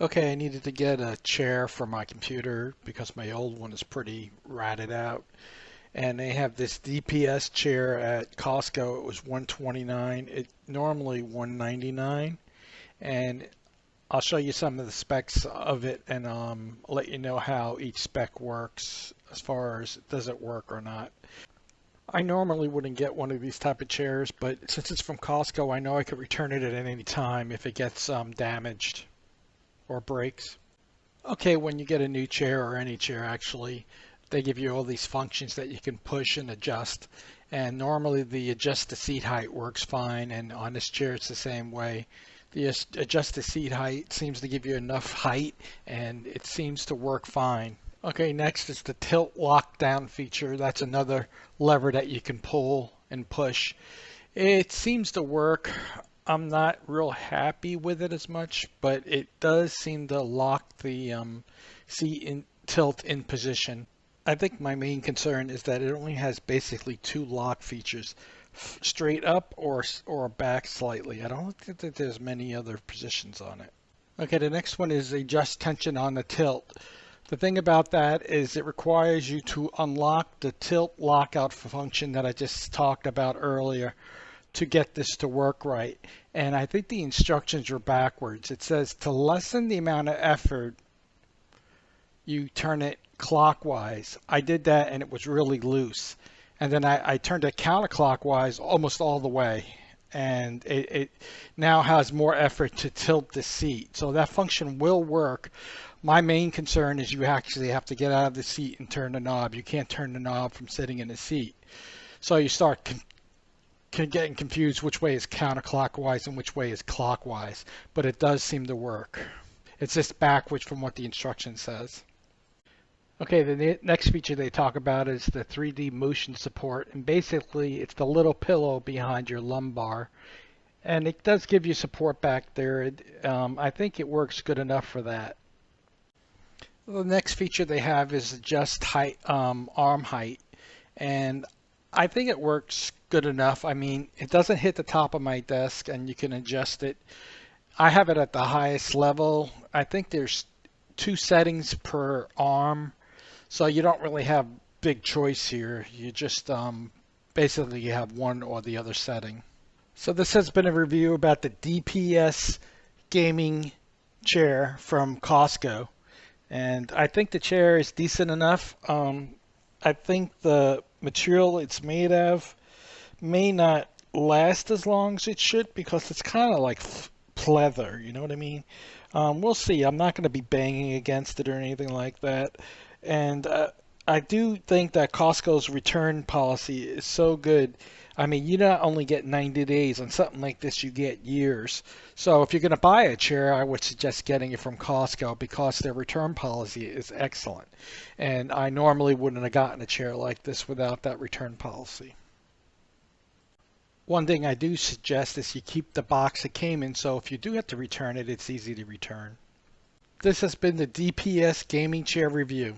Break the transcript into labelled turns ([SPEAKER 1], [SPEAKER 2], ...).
[SPEAKER 1] Okay, I needed to get a chair for my computer because my old one is pretty ratted out. And they have this DPS chair at Costco. It was 129. It normally 199. And I'll show you some of the specs of it and let you know how each spec works as far as does it work or not. I normally wouldn't get one of these type of chairs, but since it's from Costco, I know I could return it at any time if it gets damaged or breaks. Okay, when you get a new chair or any chair actually, they give you all these functions that you can push and adjust. And normally the adjust the seat height works fine, and on this chair it's the same way. The adjust the seat height seems to give you enough height and it seems to work fine. Okay, next is the tilt lockdown feature. That's another lever that you can pull and push. It seems to work. I'm not real happy with it as much, but it does seem to lock the seat in tilt in position. I think my main concern is that it only has basically two lock features, straight up or back slightly. I don't think that there's many other positions on it. Okay, the next one is adjust tension on the tilt. The thing about that is it requires you to unlock the tilt lockout function that I just talked about earlier to get this to work right. And I think the instructions are backwards. It says to lessen the amount of effort, you turn it clockwise. I did that and it was really loose. And then I turned it counterclockwise almost all the way. And it now has more effort to tilt the seat. So that function will work. My main concern is you actually have to get out of the seat and turn the knob. You can't turn the knob from sitting in the seat. So you start getting confused which way is counterclockwise and which way is clockwise. But it does seem to work. It's just backwards from what the instruction says. Okay, the next feature they talk about is the 3D motion support, and basically it's the little pillow behind your lumbar, and it does give you support back there. I think it works good enough for that. The next feature they have is adjust height, arm height, and I think it works good enough. I mean, it doesn't hit the top of my desk, and you can adjust it. I have it at the highest level. I think there's two settings per arm. So you don't really have big choice here. You just basically you have one or the other setting. So this has been a review about the DPS gaming chair from Costco. And I think the chair is decent enough. I think the material it's made of may not last as long as it should because it's kind of like pleather, you know what I mean? We'll see. I'm not going to be banging against it or anything like that. And I do think that Costco's return policy is so good. I mean, you not only get 90 days on something like this, you get years. So if you're going to buy a chair, I would suggest getting it from Costco because their return policy is excellent. And I normally wouldn't have gotten a chair like this without that return policy. One thing I do suggest is you keep the box it came in, so if you do have to return it, it's easy to return. This has been the DPS Gaming Chair Review.